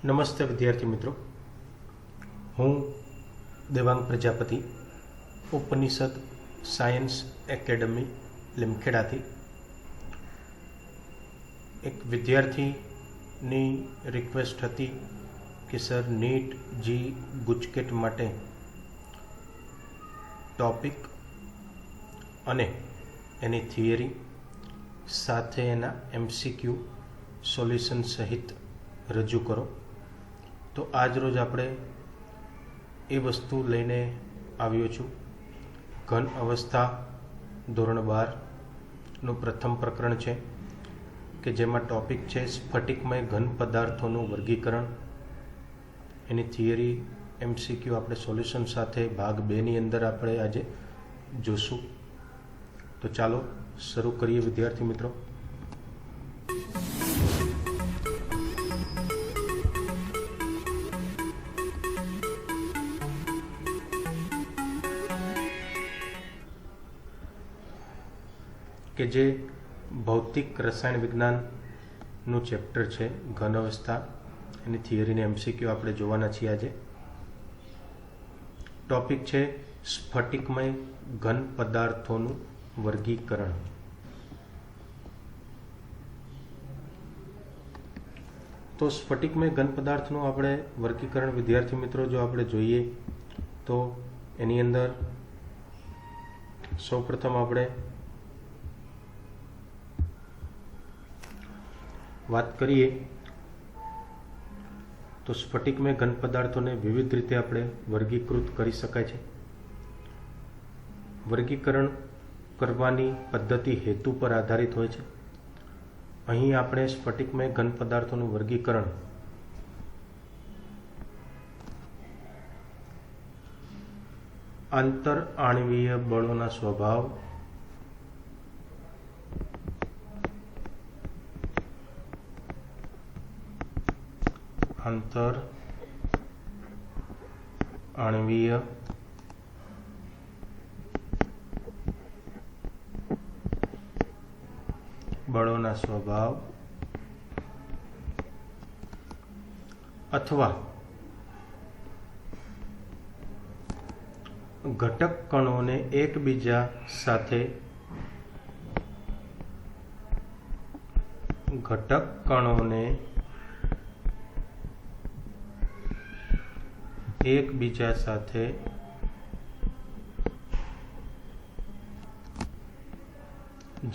નમસ્તે વિદ્યાર્થી મિત્રો, હું દેવાંગ પ્રજાપતિ ઉપનિષદ સાયન્સ એકેડમી લીમખેડાથી એક વિદ્યાર્થીની રિક્વેસ્ટ હતી કે સર નીટ જી ગુજકેટ માટે ટોપિક અને એની થિયરી સાથે એના એમસીક્યુ સોલ્યુશન સહિત રજૂ કરો. તો આજ રોજ આપણે એ વસ્તુ લઈને આવ્યો છું. ઘન અવસ્થા ધોરણ 12નું પ્રથમ પ્રકરણ છે કે જેમાં ટોપિક છે સ્ફટિકમય ઘન પદાર્થોનું વર્ગીકરણ. એની થિયરી એમસીક્યુ આપણે સોલ્યુશન સાથે ભાગ 2ની અંદર આપણે આજે જોશું. તો ચાલો શરૂ કરીએ વિદ્યાર્થી મિત્રો. કે જે ભૌતિક રસાયણ વિજ્ઞાનનું ચેપ્ટર છે ઘન અવસ્થા, એની થિયરીને એમસીક્યુ આપણે જોવાના છીએ આજે. ટોપિક છે સ્ફટિકમય ઘન પદાર્થોનું વર્ગીકરણ. તો સ્ફટિકમય ઘન પદાર્થનું આપણે વર્ગીકરણ વિદ્યાર્થી મિત્રો જો આપણે જોઈએ તો એની અંદર સૌપ્રથમ આપણે વાત કરીએ તો સ્ફટિકમય ઘન પદાર્થોને વિવિધ રીતે આપણે વર્ગીકૃત કરી શકાય છે. વર્ગીકરણ કરવાની પદ્ધતિ હેતુ પર આધારિત હોય છે. અહીં આપણે સ્ફટિકમય ઘન પદાર્થોનું વર્ગીકરણ આંતર આણ્વીય બળોના સ્વભાવ, આંતર આણ્વીય બળોના સ્વભાવ અથવા ઘટક કણોને એકબીજા સાથે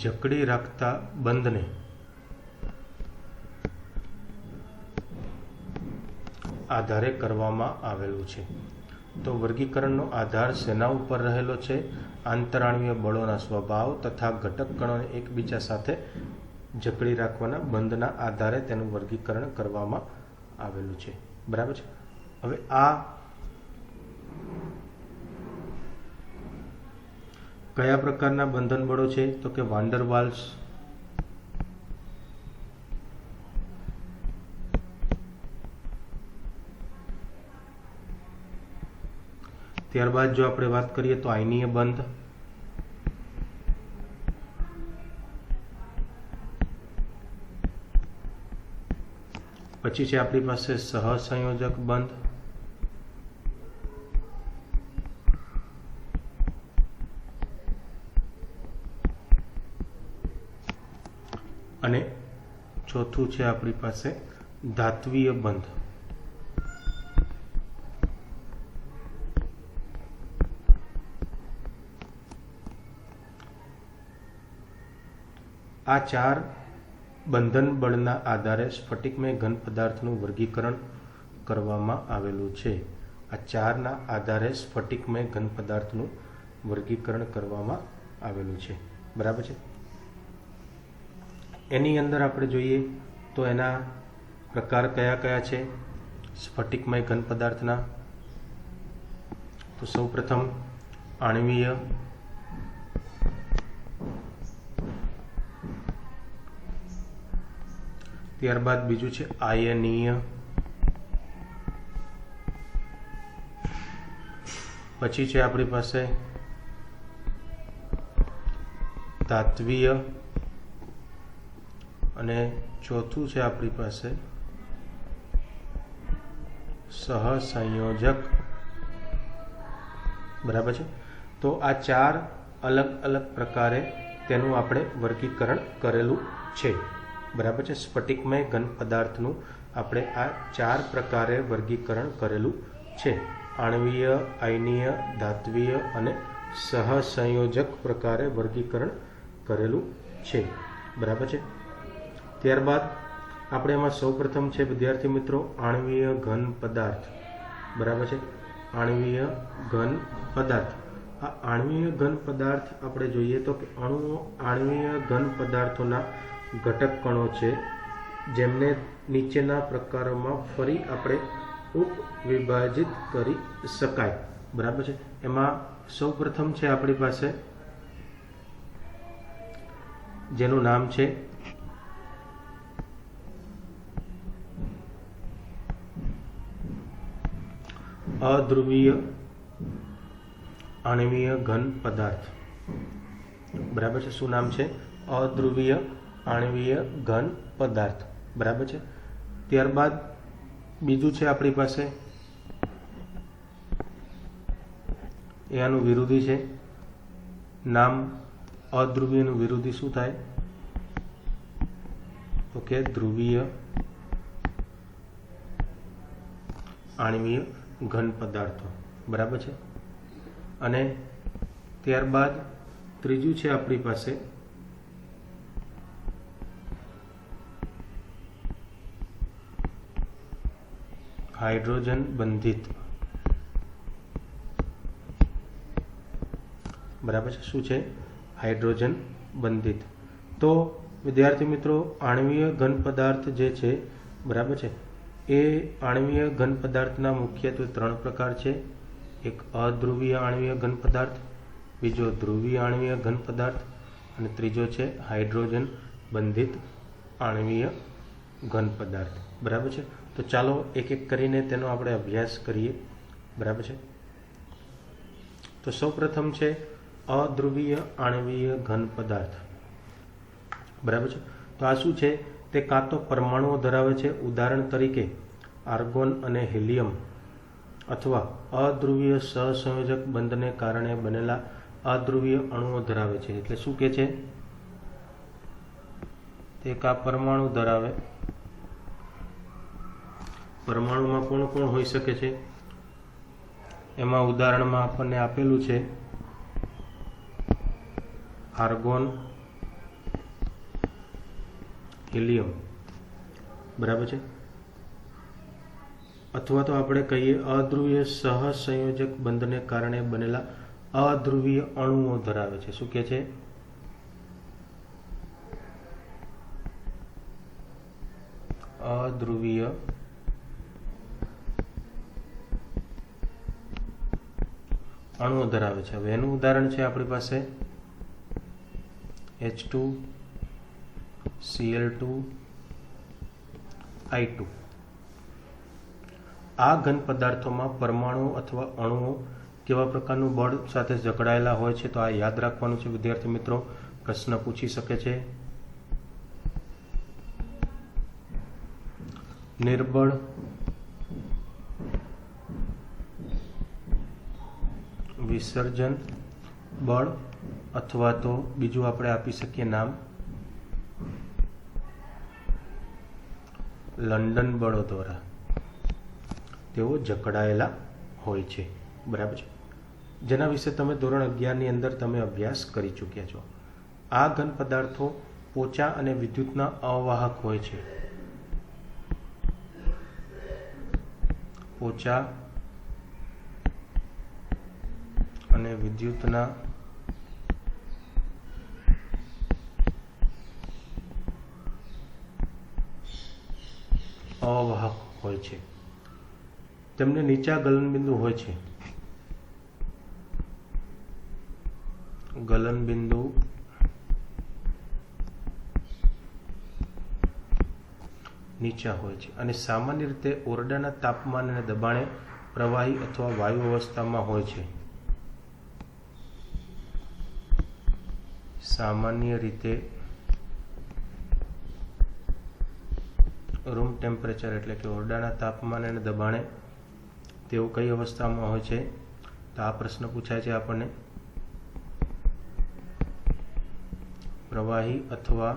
જકડી રાખતા બંધને આધારે કરવામાં આવેલું છે. તો વર્ગીકરણનો આધાર શેના ઉપર રહેલો છે? આંતરાણ્વીય બળોના સ્વભાવ તથા ઘટક કણોને એકબીજા સાથે જકડી રાખવાના બંધના આધારે તેનું વર્ગીકરણ કરવામાં આવેલું છે. બરાબર છે. હવે આ કયા પ્રકારના બંધન બળો છે? તો કે વાન ડર વાલ્સ, ત્યારબાદ જો આપણે વાત કરીએ તો આયનીય બંધ, પછી છે આપણી પાસે સહસંયોજક બંધ, અને ચોથું છે આપણી પાસે ધાત્વીય બંધ. આ ચાર બંધન બળના આધારે સ્ફટિકમય ઘન પદાર્થનું વર્ગીકરણ કરવામાં આવેલું છે. આ ચારના આધારે સ્ફટિકમય ઘન પદાર્થનું વર્ગીકરણ કરવામાં આવેલું છે. બરાબર છે. એની અંદર આપણે જોઈએ તો એના પ્રકાર કયા કયા છે સ્ફટિકમય ઘન પદાર્થના? તો સૌપ્રથમ આણ્વીય, ત્યારબાદ બીજું છે આયનીય, પછી છે આપણી પાસે ધાત્વીય અને ચોથું છે આપણી પાસે સહસંયોજક, બરાબર છે। તો આ 4 અલગ અલગ પ્રકારે તેનું આપણે વર્ગીકરણ કરેલું છે, બરાબર છે। સ્ફટિકમય ઘન પદાર્થનું આપણે આ 4 પ્રકારે વર્ગીકરણ કરેલું છે। આણ્વીય, આયનીય, ધાત્વીય અને સહસંયોજક પ્રકારે વર્ગીકરણ કરેલું છે, બરાબર છે। ત્યારબાદ આપણે એમાં સૌપ્રથમ છે વિદ્યાર્થી મિત્રો આણ્વીય ઘન પદાર્થ, બરાબર છે। આણ્વીય ઘન પદાર્થ, આ આણ્વીય ઘન પદાર્થ આપણે જોઈએ તો કે અણુઓ આણ્વીય ઘન પદાર્થોના ઘટક કણો છે, જેમને નીચેના પ્રકારોમાં ફરી આપણે ઉપવિભાજિત કરી શકાય, બરાબર છે। એમાં સૌપ્રથમ છે આપણી પાસે જેનું નામ છે અધ્રુવીય આણ્વીય ઘન પદાર્થ, બરાબર છે। શું નામ છે? અધ્રુવીય આણ્વીય ઘન પદાર્થ, બરાબર છે। ત્યારબાદ બીજું છે આપણી પાસે એ આનું વિરોધી છે, નામ અધ્રુવીયનું વિરોધી શું થાય? તો કે ધ્રુવીય આણ્વીય ઘન પદાર્થો, બરાબર છે। અને ત્યારબાદ ત્રીજું છે આપણી પાસે હાઇડ્રોજન બંધિત, બરાબર છે। શું છે? હાઇડ્રોજન બંધિત। તો વિદ્યાર્થી મિત્રો આણ્વીય ઘન પદાર્થ જે છે, બરાબર છે, એ આણ્વીય ઘન પદાર્થના મુખ્યત્વે 3 પ્રકાર છે। એક અધ્રુવીય આણ્વીય ઘન પદાર્થ, બીજો ધ્રુવીય આણ્વીય ઘન પદાર્થ અને ત્રીજો છે હાઇડ્રોજન બંધિત આણ્વીય ઘન પદાર્થ, બરાબર છે। તો ચાલો એક એક કરીને તેનો આપણે અભ્યાસ કરીએ, બરાબર છે। તો સૌપ્રથમ છે અધ્રુવીય આણ્વીય ઘન પદાર્થ, બરાબર છે। તો આ શું છે? તે કાં તો પરમાણુઓ ધરાવે છે, ઉદાહરણ તરીકે આર્ગોન અને હિલિયમ, અથવા અધ્રુવીય સહસંયોજક બંધને કારણે બનેલા અધ્રુવીય અણુઓ ધરાવે છે। એટલે શું કે છે? તે કા પરમાણુ ધરાવે, પરમાણુમાં કોણ કોણ હોઈ શકે છે? એમાં ઉદાહરણમાં આપણને આપેલું છે આર્ગોન, હિલિયમ, બરાબર છે। અથવા તો આપણે કહીએ અધ્રુવીય સહસંયોજક બંધને કારણે બનેલા અધ્રુવીય અણુઓ ધરાવે છે। શું કે છે? અધ્રુવીય અણુઓ ધરાવે છે। હવે એનું ઉદાહરણ છે આપણી પાસે H2Cl2 I2। આ ઘન પદાર્થોમાં પરમાણુ અથવા અણુઓ કેવા પ્રકારનું બળ સાથે જકડાયેલા હોય છે? તો આ યાદ રાખવાનું છે વિદ્યાર્થી મિત્રો, પ્રશ્ન પૂછી શકે છે। નિર્બળ, વિસર્જન બળ, અથવા તો બીજું આપણે આપી શકીએ નામ લંડન બળો દ્વારા તેઓ જકડાયેલા હોય છે, બરાબર છે। જેના વિશે તમે ધોરણ 11ની અંદર તમે અભ્યાસ કરી ચૂક્યા છો। આ ઘન પદાર્થો પોચા અને વિદ્યુતના અવાહક હોય છે। પોચા અને વિદ્યુતના અવાહક હોય છે। તેમને નીચા ગલનબિંદુ હોય છે। ગલનબિંદુ નીચા હોય છે અને સામાન્ય રીતે ઓરડાના તાપમાન અને દબાણે પ્રવાહી અથવા વાયુ અવસ્થામાં હોય છે। સામાન્ય રીતે રૂમ ટેમ્પરેચર એટલે કે ઓરડાના તાપમાન અને દબાણે તેઓ કઈ અવસ્થામાં હોય છે? તો આ પ્રશ્ન પૂછાય છે આપણને. પ્રવાહી અથવા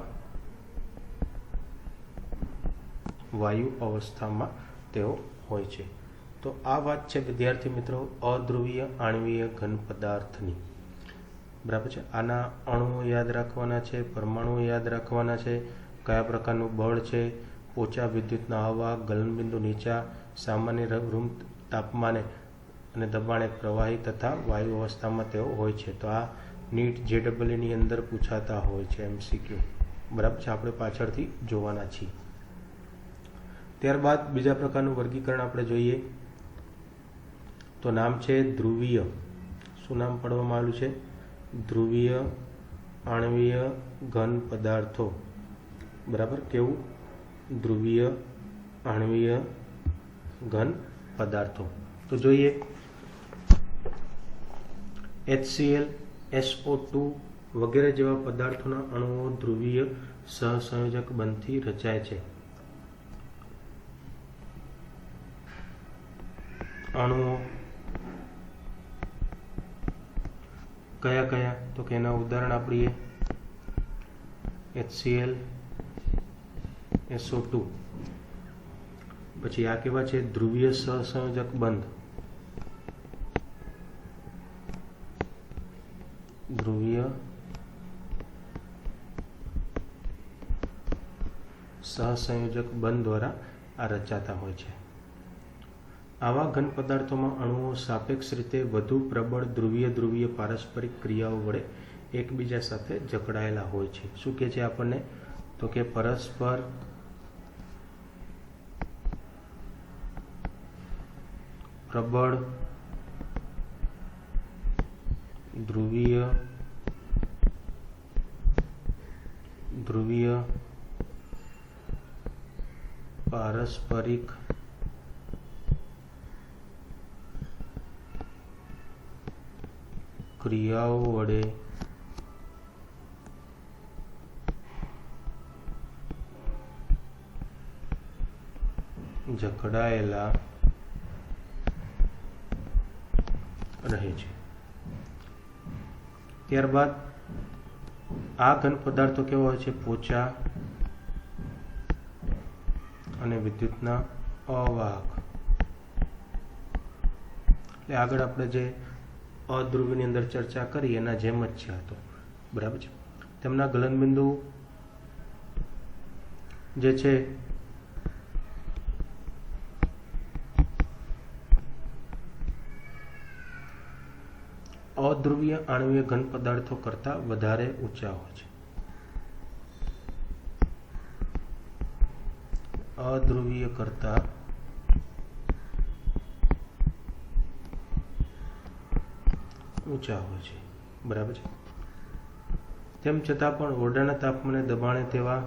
વાયુ અવસ્થામાં તેઓ હોય છે. તો આ વાત છે વિદ્યાર્થી મિત્રો અધ્રુવીય આણ્વીય ઘન પદાર્થની. બરાબર છે. આના અણુઓ યાદ રાખવાના છે, પરમાણુઓ યાદ રાખવાના છે, કયા પ્રકારનું બળ છે, ઓછા વિદ્યુતના આવાહક, ગલનબિંદુ નીચા, સામાન્ય રૂમ તાપમાને અને દબાણે પ્રવાહી તથા વાયુ અવસ્થામાં તેઓ હોય છે. તો આ નીટ JEE અંદર પૂછાતા હોય છે MCQ. બરાબર છે. આપણે પાછળથી જોવાના છીએ. ત્યારબાદ બીજા પ્રકારનું વર્ગીકરણ આપણે જોઈએ તો નામ છે ધ્રુવીય. શું નામ પાડવામાં આવેલું છે? ધ્રુવીય આણ્વીય ઘન પદાર્થો. બરાબર. કેવું? ધ્રુવીય આણ્વીય ઘન પદાર્થો. તો જોઈએ HCl, SO2 વગેરે જેવા પદાર્થોના અણુઓ ધ્રુવીય સહસંયોજક બંધથી રચાય છે. અણુઓ કયા કયા? તો કે એના ઉદાહરણ આપીએ. HCl, SO2. પછી આ કેવા છે? ધ્રુવીય સહસંયોજક બંધ. ધ્રુવીય સહસંયોજક બંધ દ્વારા આ રચાતા હોય છે. આવા ઘન પદાર્થોમાં અણુઓ સાપેક્ષ રીતે વધુ પ્રબળ ધ્રુવીય ધ્રુવીય પારસ્પરિક ક્રિયાઓ વડે એકબીજા સાથે જકડાયેલા હોય છે. શું કહે છે આપણને? તો કે પરસ્પર પ્રબળ ધ્રુવીય પારસ્પરિક ક્રિયાઓ વડે જકડાયેલા રહે છે. ત્યારબાદ આ ઘન પદાર્થો કેવા હોય છે? પોચા અને વિદ્યુતના અવાહક. એટલે આગળ આપણે જે અધ્રુવીની અંદર ચર્ચા કરી એના જેમ જ છે આ તો. બરાબર છે. તેમના ગલનબિંદુ જે છે અધ્રુવીય આણ્વીય ઘન પદાર્થો કરતાં વધારે ઊંચા હોય છે. અધ્રુવીય કરતાં ઊંચા હોય છે. બરાબર છે. તેમ છતાં પણ ઓરડાના તાપમાને દબાણે તેવા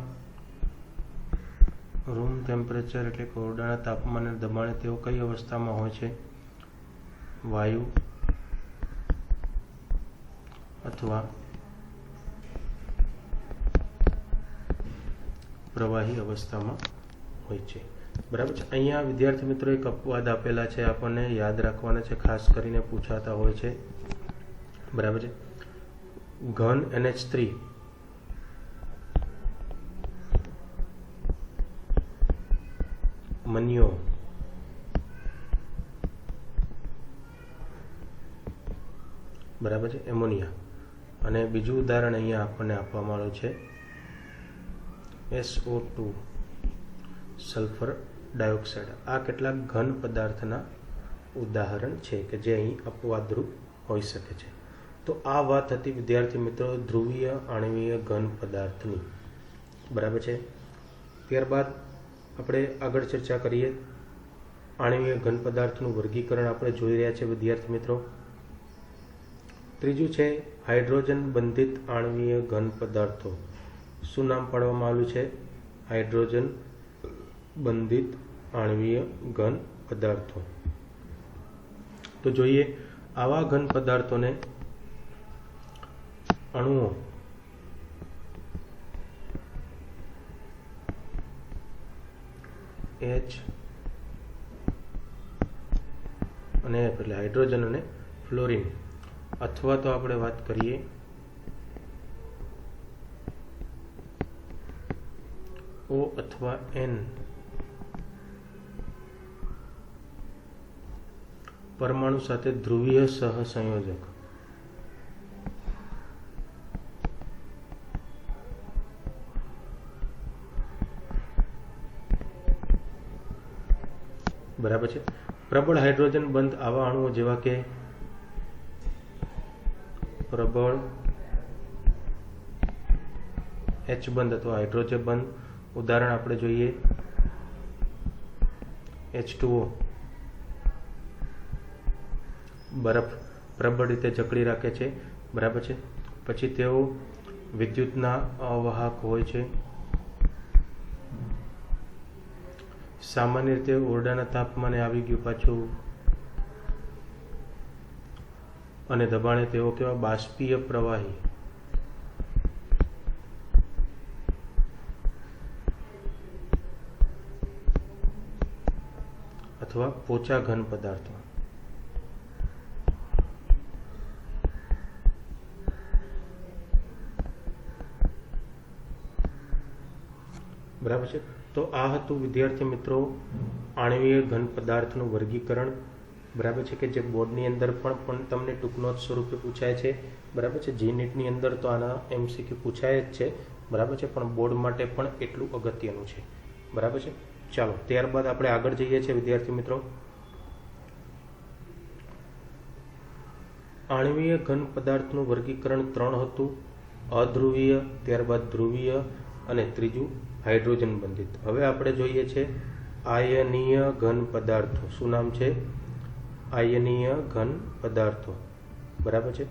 રૂમ ટેમ્પરેચર એટલે કે ઓરડાના તાપમાને દબાણે તેઓ કઈ અવસ્થામાં હોય છે? વાયુ અથવા પ્રવાહી અવસ્થામાં હોય છે. બરાબર છે. અહીંયા વિદ્યાર્થી મિત્રો એક અપવાદ આપેલા છે, આપણને યાદ રાખવાના છે, ખાસ કરીને પૂછાતા હોય છે. બરાબર છે. ઘન NH3 મન્યો બરાબર છે, એમોનિયા. અને બીજું ઉદાહરણ અહીંયા આપણને આપવામાં આવ્યું છે SO2 સલ્ફર ડાયોક્સાઇડ. આ કેટલાક ઘન પદાર્થના ઉદાહરણ છે કે જે અહીં અપવાદરૂપ હોઈ શકે છે. તો આ વાત હતી વિદ્યાર્થી મિત્રો ધ્રુવીય આણ્વીય ઘન પદાર્થની. બરાબર છે. ત્યારબાદ આપણે આગળ ચર્ચા કરીએ. આણ્વીય ઘન પદાર્થનું વર્ગીકરણ આપણે જોઈ રહ્યા છીએ વિદ્યાર્થી મિત્રો. ત્રીજું છે હાઇડ્રોજન બંધિત આણ્વીય ઘન પદાર્થો. શું નામ પાડવામાં આવ્યું છે? હાઇડ્રોજન બંધિત આણ્વીય ઘન પદાર્થો. તો જોઈએ આવા ઘન પદાર્થોને અણુઓ H અને એટલે હાઇડ્રોજન અને ફ્લોરિન, અથવા તો આપણે વાત કરીએ O અથવા N પરમાણુ સાથે ધ્રુવીય સહસંયોજક. બરાબર છે. પ્રબળ હાઇડ્રોજન બંધ આવા અણુઓ જેવા કે પ્રબળ H બંધ અથવા હાઇડ્રોજન બંધ, ઉદાહરણ આપણે જોઈએ H2O. બરફ પ્રબળ રીતે જકડી રાખે છે. બરાબર છે. પછી તેઓ વિદ્યુતના અવાહક હોય છે. સામાન્ય રીતે ઓરડાના તાપમાને આવી ગયું પાછું, અને દબાણે તેઓ કેવા બાષ્પીય પ્રવાહી અથવા પોચા ઘન પદાર્થો. બરાબર છે. તો આ હતું વિદ્યાર્થી મિત્રો આણ્વીય ઘન પદાર્થનું વર્ગીકરણ. બરાબર છે, કે જે બોર્ડની અંદર પણ તમને ટૂંક નોટ સ્વરૂપે પૂછાય છે. બરાબર છે. GNETની અંદર તો આના MCQ પૂછાય જ છે. બરાબર છે, પણ બોર્ડ માટે પણ એટલું અગત્યનું છે. બરાબર છે. ચાલો ત્યારબાદ આપણે આગળ જઈએ છીએ વિદ્યાર્થી મિત્રો. આણ્વીય ઘન પદાર્થનું વર્ગીકરણ 3 હતું: અધ્રુવીય, ત્યારબાદ ધ્રુવીય અને ત્રીજું હાઇડ્રોજન બંધિત. હવે આપણે જોઈએ છે આયનીય ઘન પદાર્થો. શું નામ છે? આયનીય ઘન પદાર્થો. બરાબર છે.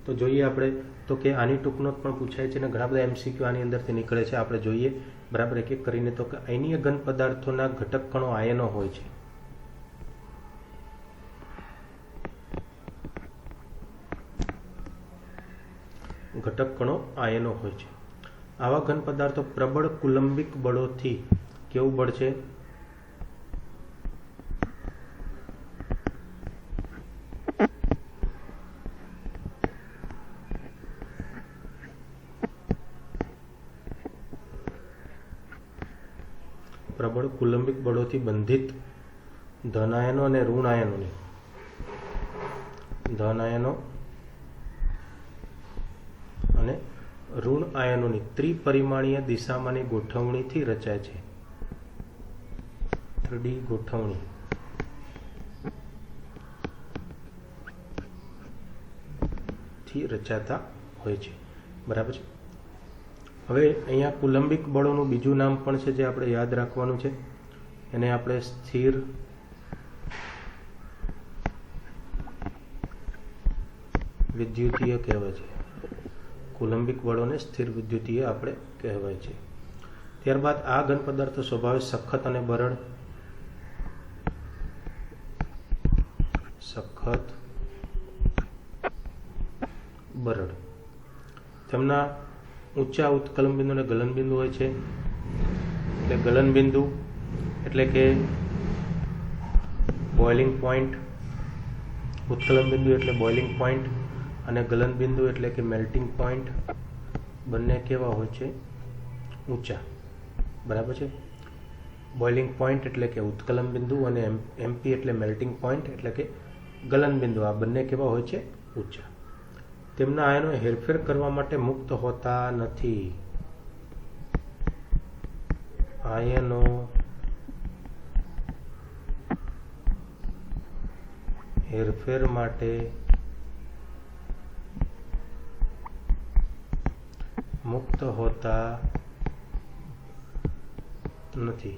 તો જોઈએ આપણે તો કે આની ટૂંક નોટ પણ પૂછાય છે અને ઘણા બધા MCQ આની અંદરથી નીકળે છે. આપણે જોઈએ બરાબર એક એક કરીને. તો કે આયનીય ઘન પદાર્થોના ઘટક કણો આયનો હોય છે. ઘટક કણો આયનો હોય છે. આવા ઘન પદાર્થો પ્રબળ કુલંબિક બળોથી, કેવું બળ છે? પ્રબળ કુલંબિક બળોથી બંધિત ધન આયનો અને ઋણ આયનોની ધન આયનો અને ઋણ આયનોની ત્રિપરિમાણીય દિશામાંની ગોઠવણીથી રચાય છે. 3D ગોઠવણી થી રચાતા હોય છે. બરાબર છે. હવે અહીંયા કુલંબિક બળોનું બીજું નામ પણ છે જે આપણે યાદ રાખવાનું છે. એને આપણે સ્થિર વિદ્યુતીય કહેવાય છે. કુલંબિક બળોને સ્થિર વિદ્યુતીય આપણે કહેવાય છે. ત્યારબાદ આ ઘન પદાર્થો સ્વભાવે સખત અને બરડ. સખત, બરડ. તેમના ઊંચા ઉત્કલન બિંદુ અને ગલન બિંદુ હોય છે. એટલે ગલન બિંદુ એટલે કે બોઇલિંગ પોઈન્ટ, ઉત્કલન બિંદુ એટલે બોઇલિંગ પોઈન્ટ, અને ગલન બિંદુ એટલે કે મેલ્ટિંગ પોઈન્ટ. બંને કેવા હોય છે? ઊંચા. બરાબર છે. બોઇલિંગ પોઈન્ટ એટલે કે ઉત્કલન બિંદુ અને MP એટલે મેલ્ટિંગ પોઈન્ટ એટલે કે ગલન બિંદુ. આ બંને કેવા હોય છે? ઊંચા. તેમના આયનો હેરફેર કરવા માટે મુક્ત હોતા નથી. આયનો હેરફેર માટે મુક્ત હોતા નથી.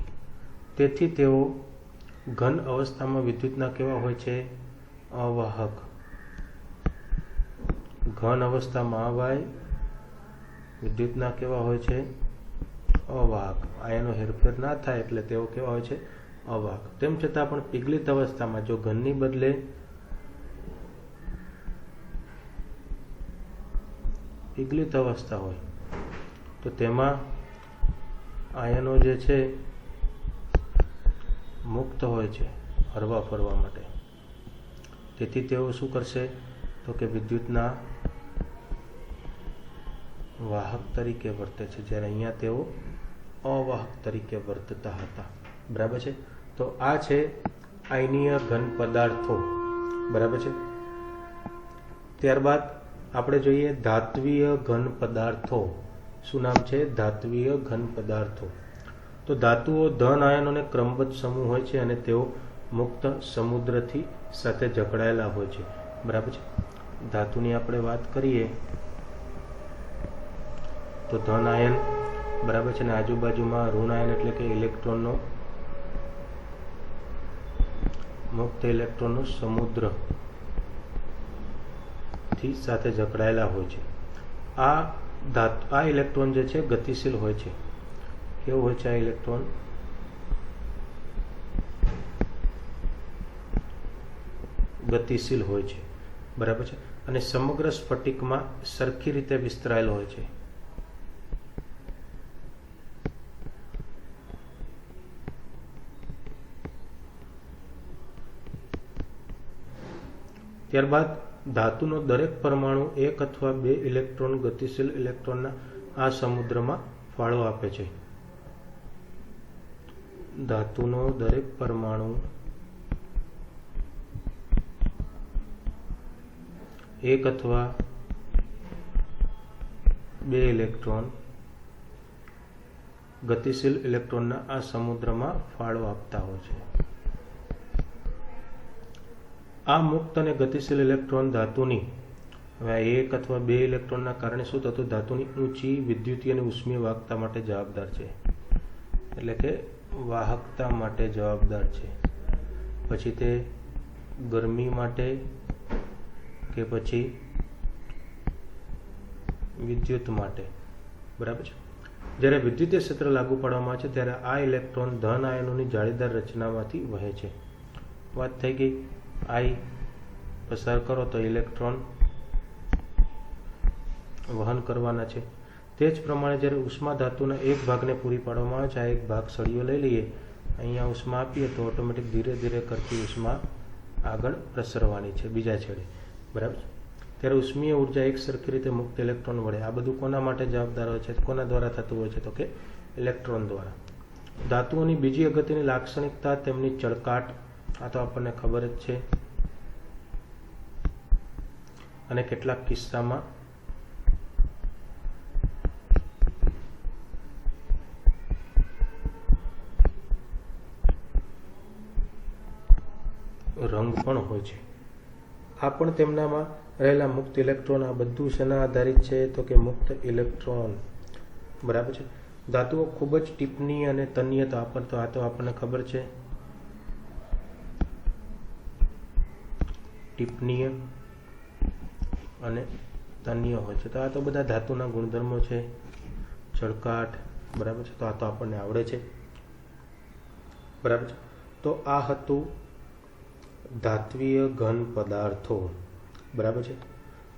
તેથી તેઓ ઘન અવસ્થામાં વિદ્યુતના કેવા હોય છે? અવાહક. ઘન અવસ્થામાં આવાય વિદ્યુતના કેવા હોય છે? અવાહક. આયનો હેરફેર ના થાય એટલે તેઓ કેવા હોય છે? અવાહક. તેમ છતાં પણ પીગલિત અવસ્થામાં જો ઘનની બદલે પીગલિત અવસ્થા હોય તો તેમાં આયનો જે છે મુક્ત હોય છે હરવા ફરવા માટે. જેથી તેઓ શું કરશે તો કે વિદ્યુતના વાહક તરીકે વર્તે છે, જ્યારે અહીંયા તેઓ અવાહક તરીકે વર્તતા હતા. બરાબર છે. તો આ છે આયનીય ઘન પદાર્થો. બરાબર છે. ત્યારબાદ આપણે જોઈએ ધાત્વિય ઘન પદાર્થો. શું નામ છે? ધાત્વિય ઘન પદાર્થો. તો ધાતુઓ ધન આયનોને ક્રમબદ્ધ સમૂહ હોય છે અને તેઓ મુક્ત સમુદ્રથી સાથે જકડાયેલા હોય છે. બરાબર છે. ધાતુની આપણે વાત કરીએ તો ધન આયન, બરાબર છે, અને આજુબાજુમાં ઋણ આયન એટલે કે ઇલેક્ટ્રોનનો મુક્ત ઇલેક્ટ્રોનનો સમુદ્ર થી સાથે જકડાયેલા હોય છે. આ ઇલેક્ટ્રોન જે છે ગતિશીલ હોય છે. કેવું હોય છે આ ઇલેક્ટ્રોન? ગતિશીલ હોય છે. બરાબર છે. અને સમગ્ર સ્ફટિકમાં સરખી રીતે વિસ્તરાયેલો હોય છે. ત્યારબાદ ધાતુનો દરેક પરમાણુ એક અથવા બે ઇલેક્ટ્રોન ગતિશીલ ઇલેક્ટ્રોનના આ સમુદ્રમાં ફાળો આપે છે. ધાતુનો દરેક પરમાણુ એક અથવા બે ઇલેક્ટ્રોન ગતિશીલ ઇલેક્ટ્રોનના આ સમુદ્રમાં ફાળો આપતા હોય છે. આ મુક્ત અને ગતિશીલ ઇલેક્ટ્રોન ધાતુની હવે એક અથવા બે ઇલેક્ટ્રોનના કારણે શું થતું? ધાતુની ઊંચી વિદ્યુતીય અને ઉષ્મીય વાહકતા માટે જવાબદાર છે, એટલે કે વાહકતા માટે જવાબદાર છે. પછી તે ગરમી માટે કે પછી વિદ્યુત માટે. બરાબર છે. જ્યારે વિદ્યુતીય ક્ષેત્ર લાગુ પાડવામાં આવે છે ત્યારે આ ઇલેક્ટ્રોન ધન આયનોની જાળીદાર રચનામાંથી વહે છે. વાત થઈ ગઈ. આઈ પસાર કરો તો ઇલેક્ટ્રોન વહન કરવાના છે. તે જ પ્રમાણે જ્યારે ઉષ્મા ધાતુના એક ભાગને પૂરી પાડવામાં આવે છે, આ એક ભાગ સળિયો લઈ લઈએ, અહીંયા ઉષ્મા આપીએ તો ઓટોમેટિક ધીરે ધીરે કરતી ઉષ્મા આગળ પ્રસરવાની છે બીજા છેડે. બરાબર. ત્યારે ઉષ્મીય ઉર્જા એક સરખી રીતે મુક્ત ઇલેક્ટ્રોન વડે. આ બધું કોના માટે જવાબદાર હોય છે? કોના દ્વારા થતું હોય છે? તો કે ઇલેક્ટ્રોન દ્વારા. ધાતુઓની બીજી અગત્યની લાક્ષણિકતા તેમની ચળકાટ. આ તો આપણને ખબર જ છે. અને કેટલાક કિસ્સામાં રંગ પણ હોય છે. આ પણ તેમનામાં રહેલા મુક્ત ઇલેક્ટ્રોન. આ બધું શેના આધારિત છે? તો કે મુક્ત ઇલેક્ટ્રોન. બરાબર છે. ધાતુઓ ખૂબ જ ટીપનીય અને તન્ય. તો આ તો આપણને ખબર છે. ટીપનીય અને તન્ય હોય છે. તો આ તો બધા ધાતુના ગુણધર્મો છે. ચળકાટ. બરાબર છે. તો આ તો આપણને આવડે છે. બરાબર છે. તો આ હતું ધાત્વિય ઘન પદાર્થો. બરાબર છે.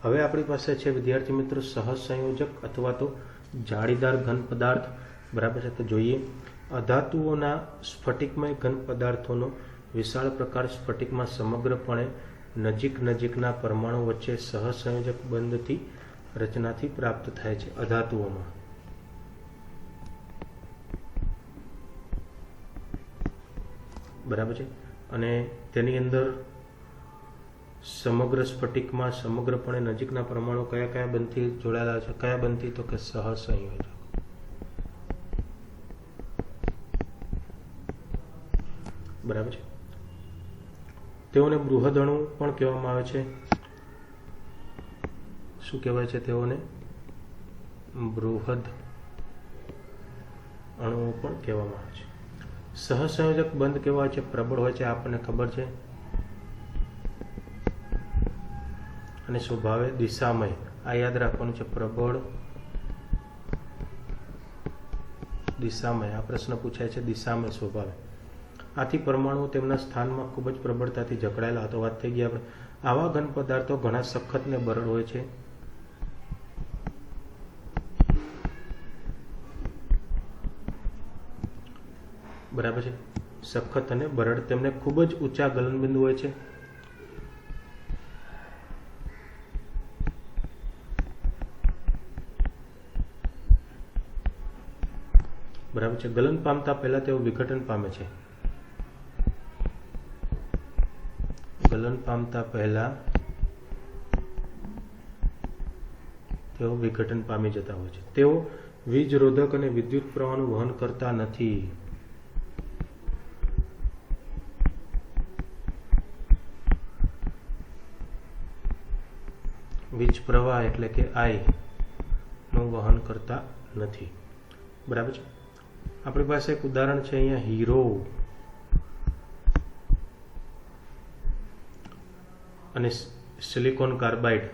હવે આપણી પાસે છે વિદ્યાર્થી મિત્રો સહસંયોજક અથવા તો જાળીદાર ઘન પદાર્થ. બરાબર છે. તો જોઈએ અધાતુઓના સ્ફટિકમય ઘન પદાર્થોનો વિશાળ પ્રકાર સ્ફટિકમાં સમગ્રપણે નજીકના પરમાણુ વચ્ચે સહસંયોજક બંધથી રચનાથી પ્રાપ્ત થાય છે. અધાતુઓમાં બરાબર છે. અને તેની અંદર સમગ્ર સ્ફટિકમાં સમગ્રપણે નજીકના પરમાણુ કયા બંધથી જોડાયેલા છે? કયા બંધથી? તો કે સહસંયોજક. બરાબર છે. તેઓને બૃહદઅણુ પણ કહેવામાં આવે છે. શું કહેવાય છે તેઓને? બૃહદ અણુઓ પણ કહેવામાં આવે છે. સહસંયોજક બંધ કેવા હોય છે? પ્રબળ હોય છે. આપણને ખબર છે. અને સ્વભાવે દિશામય. આ યાદ રાખવાનું છે. પ્રબળ, દિશામય. આ પ્રશ્ન પૂછાય છે. દિશામય સ્વભાવે. આથી પરમાણુઓ તેમના સ્થાનમાં ખૂબ જ પ્રબળતાથી જકડાયેલા હતો. વાત થઈ ગઈ આપણે. આવા ઘન પદાર્થો ઘણા સખત ને બરડ હોય છે. બરાબર છે. સખત અને બરડ. તેમને ખૂબ જ ઊંચા ગલનબિંદુ હોય છે. બરાબર છે. ગલન પામતા પહેલા તેઓ વિઘટન પામે છે. ગલન પામતા પહેલા તેઓ વિઘટન પામી જતા હોય છે. તેઓ વીજ રોધક અને વિદ્યુત પ્રવાહનું વહન કરતા નથી. વીજ પ્રવાહ એટલે કે આઈ નું વહન કરતા નથી. બરાબર છે. આપણી પાસે એક ઉદાહરણ છે અહીંયા હીરો અને સિલિકોન કાર્બાઇડ.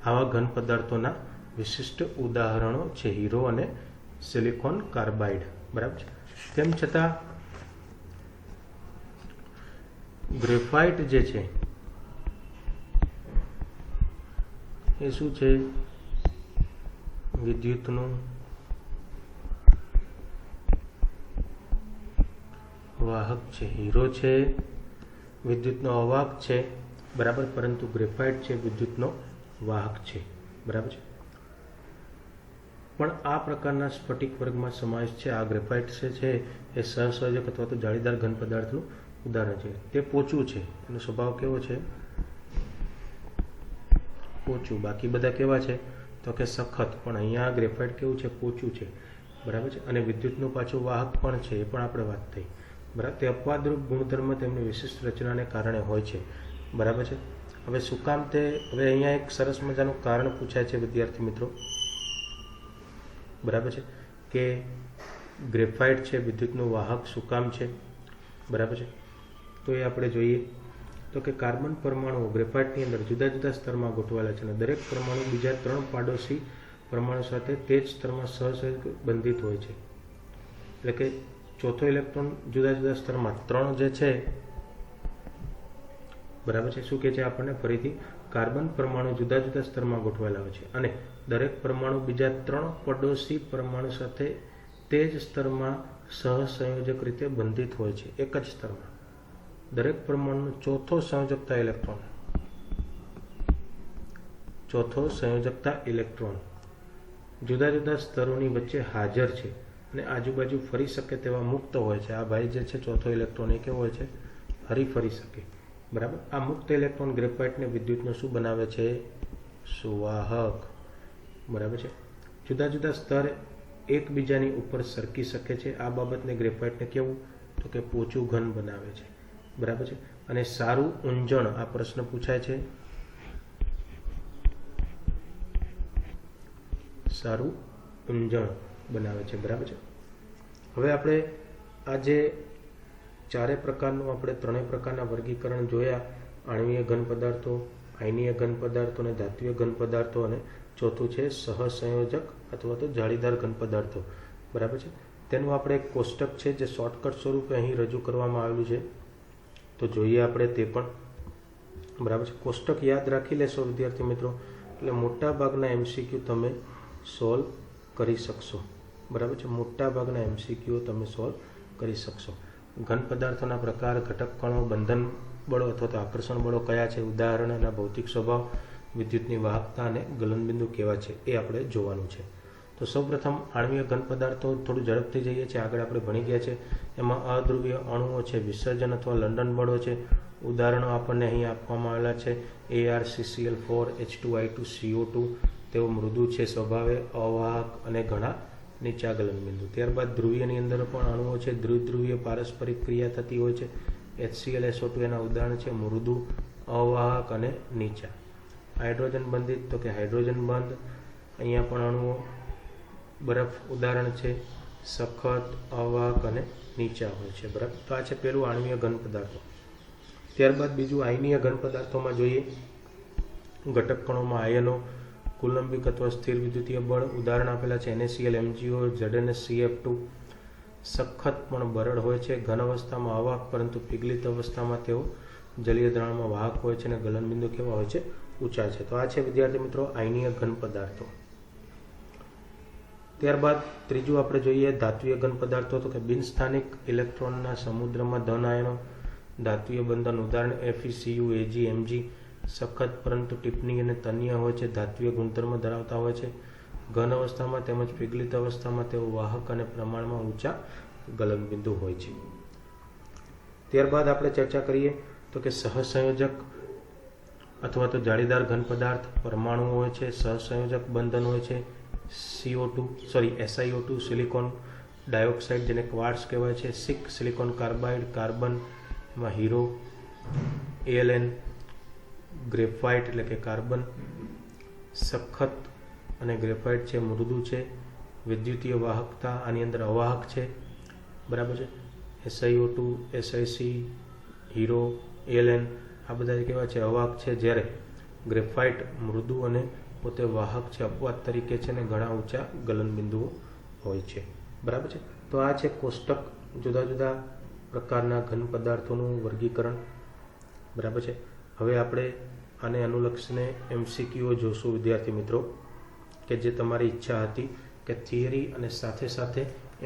આવા ઘન પદાર્થોના વિશિષ્ટ ઉદાહરણો છે હીરો અને સિલિકોન કાર્બાઇડ. બરાબર છે. તેમ છતાં ગ્રેફાઇટ જે છે એ શું છે? વિદ્યુતનું વાહક છે. હીરો છે વિદ્યુતનો અવાહક છે, બરાબર, પરંતુ ગ્રેફાઇટ છે વિદ્યુતનો વાહક છે. બરાબર છે. પણ આ પ્રકારના સ્ફટિક વર્ગમાં સમાવેશ છે. આ ગ્રેફાઇટ છે એ સહસંયોજક અથવા તો જાળીદાર ઘન પદાર્થનું ઉદાહરણ છે. તે પોચું છે. એનો સ્વભાવ કેવો છે? પોચું. બાકી બધા કેવા છે? તો કે સખત. પણ અહીંયા ગ્રેફાઇટ કેવું છે? પોચું છે. બરાબર છે. અને વિદ્યુતનું પાછું વાહક પણ છે. એ પણ આપણે વાત થઈ. બરાબર. તે અપવાદરૂપ ગુણધર્મ તેમની વિશિષ્ટ રચનાને કારણે હોય છે. બરાબર છે. હવે શું કામ તે? હવે અહીંયા એક સરસ મજાનું કારણ પૂછાય છે વિદ્યાર્થી મિત્રો. બરાબર છે કે ગ્રેફાઇટ છે વિદ્યુતનું વાહક શું કામ છે? બરાબર છે. તો એ આપણે જોઈએ તો કે કાર્બન પરમાણુઓ ગ્રેફાઇટની અંદર જુદા જુદા સ્તરમાં ગોઠવાયેલા છે અને દરેક પરમાણુ બીજા 3 પાડોશી પરમાણુ સાથે તે જ સ્તરમાં સહસંયોજક બંધિત હોય છે. એટલે કે ચોથો ઇલેક્ટ્રોન જુદા જુદા સ્તરમાં 3 જે છે, બરાબર છે, શું કહે છે આપણને? ફરીથી કાર્બન પરમાણુ જુદા જુદા સ્તરમાં ગોઠવાયેલા હોય છે અને દરેક પરમાણુ બીજા 3 પડોશી પરમાણુ સાથે તે જ સ્તરમાં સહસંયોજક રીતે બંધિત હોય છે. એક જ સ્તરમાં દરેક પરમાણુનો ચોથો સંયોજકતા ઇલેક્ટ્રોન જુદા જુદા સ્તરોની વચ્ચે હાજર છે અને આજુબાજુ ફરી શકે તેવા મુક્ત હોય છે. આ ભાઈ જે છે ચોથો ઇલેક્ટ્રોન એ કેવો હોય છે? ફરી શકે. બરાબર. આ મુક્ત ઇલેક્ટ્રોન ગ્રેફાઇટને વિદ્યુતનો શું બનાવે છે? સુવાહક. બરાબર છે. જુદા જુદા સ્તર એકબીજાની ઉપર સરકી શકે છે. આ બાબતને ગ્રેફાઇટને કેવું? તો કે પોચું ઘન બનાવે છે. બરાબર છે. અને સારું ઊંજણ, આ પ્રશ્ન પૂછાય છે, સારું ઊંજણ બનાવે છે. બરાબર છે. હવે આપણે આ જે ચારે પ્રકારનું આપણે 3 પ્રકારના વર્ગીકરણ જોયા, આણ્વીય ઘન પદાર્થો, આયનીય ઘન પદાર્થો અને ધાત્વિય ઘન પદાર્થો, અને ચોથું છે સહસંયોજક અથવા તો જાળીદાર ઘન પદાર્થો. બરાબર છે. તેનું આપણે એક કોષ્ટક છે જે શોર્ટકટ સ્વરૂપે અહીં રજૂ કરવામાં આવેલું છે, તો જોઈએ આપણે તે પણ. બરાબર છે. કોષ્ટક યાદ રાખી લેશો વિદ્યાર્થી મિત્રો, એટલે મોટા ભાગના MCQ તમે સોલ્વ કરી શકશો. બરાબર છે. મોટા ભાગના MCQ તમે સોલ્વ કરી શકશો. ઘન પદાર્થોના પ્રકાર, ઘટક કણો, બંધન બળો અથવા તો આકર્ષણ બળો કયા છે, ઉદાહરણના ભૌતિક સ્વભાવ, વિદ્યુતની વાહકતા અને ગલનબિંદુ કેવા છે, એ આપણે જોવાનું છે. તો સૌપ્રથમ આણ્વીય ઘન પદાર્થો થોડું ઝડપથી જઈએ છીએ. આગળ આપણે ભણી ગયા છે. એમાં અધ્રુવીય અણુઓ છે, વિસર્જન અથવા લંડન બળો છે. ઉદાહરણો આપણને અહીં આપવામાં આવેલા છે. ArCCl4, H2I2, CO2. તેઓ મૃદુ છે સ્વભાવે, અવાહક અને ઘણા નીચા ગલનબિંદુ. ત્યારબાદ ધ્રુવીયની અંદર પણ અણુઓ છે. દ્વિધ્રુવીય પારસ્પરિક ક્રિયા થતી હોય છે. HClSO2 એના ઉદાહરણ છે. મૃદુ, અવાહક અને નીચા. હાઇડ્રોજન બંધિત તો કે હાઇડ્રોજન બંધ. અહીંયા પણ અણુઓ, બરફ ઉદાહરણ છે. સખત, અવાહક અને નીચા હોય છે. બરાબર. તો આ છે પેલું આણ્વીય ઘન પદાર્થો. ત્યારબાદ બીજું આયનીય ઘન પદાર્થોમાં જોઈએ. ઘટક કણોમાં આયનો, કુલંબિક અથવા સ્થિર વિદ્યુતીય બળ. ઉદાહરણ આપેલા છે NaCl, MgO, ZnSCF2. સખત પણ બરડ હોય છે. ઘન અવસ્થામાં અવાહક, પરંતુ પીગલિત અવસ્થામાં તેઓ જલીય દ્રાવણમાં વાહક હોય છે અને ગલનબિંદુ કેવા હોય છે? ઊંચા છે. તો આ છે વિદ્યાર્થી મિત્રો આયનીય ઘન પદાર્થો. ત્યારબાદ ત્રીજું આપણે જોઈએ ધાત્વીય ઘન પદાર્થો, તો કે બિનસ્થાનિક ઇલેક્ટ્રોનના સમુદ્રમાં ધન આયનો. ધાત્વીય બંધન ઉદાહરણ FeCu Ag Mg સખત પરંતુ ટિપ્પણી અને તન્ય હોય છે, ધાત્વીય ગુણધર્મ ધરાવતા હોય છે. ઘન અવસ્થામાં તેમજ પીગલિત અવસ્થામાં તેઓ વાહક અને પ્રમાણમાં ઊંચા ગલનબિંદુ હોય છે. ત્યારબાદ આપણે ચર્ચા કરીએ તો કે સહસંયોજક અથવા તો જાળીદાર ઘન પદાર્થ પરમાણુ હોય છે, સહસંયોજક બંધન હોય છે. SiO2 સિલિકોન ડાયોક્સાઇડ જેને ક્વાર્ટઝ કહેવાય છે, સિલિકોન કાર્બાઇડ કાર્બન, એમાં હીરો, AlN ગ્રેફાઇટ એટલે કે કાર્બન. સખત અને ગ્રેફાઇટ છે મૃદુ છે. વિદ્યુતીય વાહકતા આની અંદર અવાહક છે, બરાબર છે. SiO2 SiC હીરો AlN આ બધા કેવા છે અવાહક છે, જ્યારે ગ્રેફાઇટ મૃદુ અને પોતે વાહક છે, અપવાદ તરીકે છે ને ઘણા ઊંચા ગલનબિંદુઓ હોય છે, બરાબર છે. તો આ છે કોષ્ટક જુદા જુદા પ્રકારના ઘન પદાર્થોનું વર્ગીકરણ, બરાબર છે. હવે આપણે આને અનુલક્ષીને MCQ જોશું વિદ્યાર્થી મિત્રો, કે જે તમારી ઈચ્છા હતી કે થિયરી અને સાથે સાથે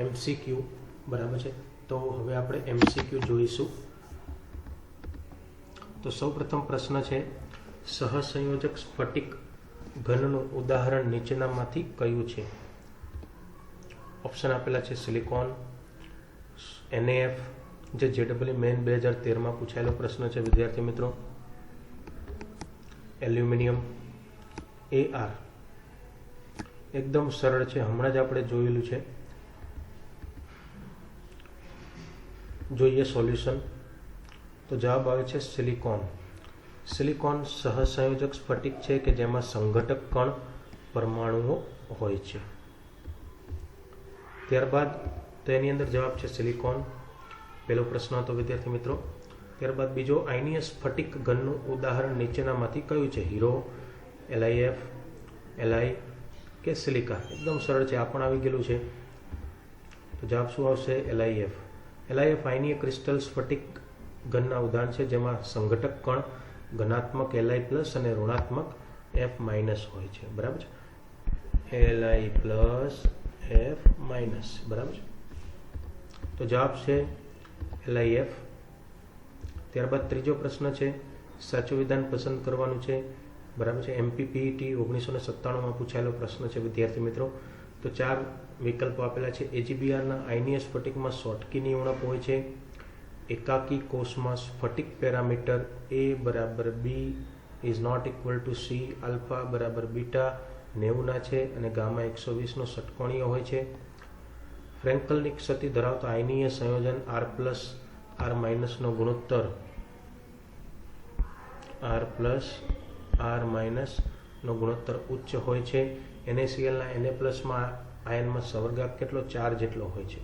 MCQ, બરાબર છે. તો હવે આપણે MCQ જોઈશું. તો સૌપ્રથમ પ્રશ્ન છે, સહસંયોજક સ્ફટિક ઘનનું ઉદાહરણ નીચેનામાંથી કયું છે? ઓપ્શન આપેલા છે સિલિકોન, NaF જે JEE મેન 2013માં પૂછાયેલો પ્રશ્ન છે વિદ્યાર્થી મિત્રો, એલ્યુમિનિયમ, AR એકદમ સરળ છે, હમણાં જ આપણે જોયેલું છે. જોઈએ સોલ્યુશન. તો જવાબ આવે છે સિલિકોન. સિલિકોન સહસંયોજક સ્ફટિક છે કે જેમાં સંઘટક કણ પરમાણુઓ હોય છે. ત્યારબાદ તો એની અંદર જવાબ છે સિલિકોન, પહેલો પ્રશ્ન હતો વિદ્યાર્થી મિત્રો. ત્યારબાદ બીજો, આયનીય સ્ફટિક ઘનનું ઉદાહરણ નીચેનામાંથી કયું છે? હીરો, LiF, Li કે સિલિકા? એકદમ સરળ છે, આ પણ આવી ગયેલું છે. તો જવાબ શું આવશે? LiF. LiF આયનીય ક્રિસ્ટલ સ્ફટિક ઘનના ઉદાહરણ છે જેમાં સંઘટક કણ ઘનાત્મક Li+ અને ઋણાત્મક F- હોય છે, બરાબર છે. Li+, F-, બરાબર છે. તો જવાબ છે LiF. ત્યારબાદ ત્રીજો પ્રશ્ન છે, સાચું વિધાન પસંદ કરવાનું છે, બરાબર છે. MPPET 1997માં પૂછાયેલો પ્રશ્ન છે વિદ્યાર્થી મિત્રો. તો 4 વિકલ્પો આપેલા છે. AgBrના આયનીય સ્ફટિકમાં શોટકીની ઉણપ હોય છે. એકાકી કોષમાં સ્ફટિક parameter A = B ≠ C, alpha = beta 90 છે અને ગામા 120નો ષટકોણીય હોય છે. ફ્રેન્કલની ક્ષતિ ધરાવતા આયનીય સંયોજન R+, R- નો ગુણોત્તર ઉચ્ચ હોય છે. NaClના Na+માં આયનમાં સવર્ગાંક કેટલો? 4 જેટલો હોય છે.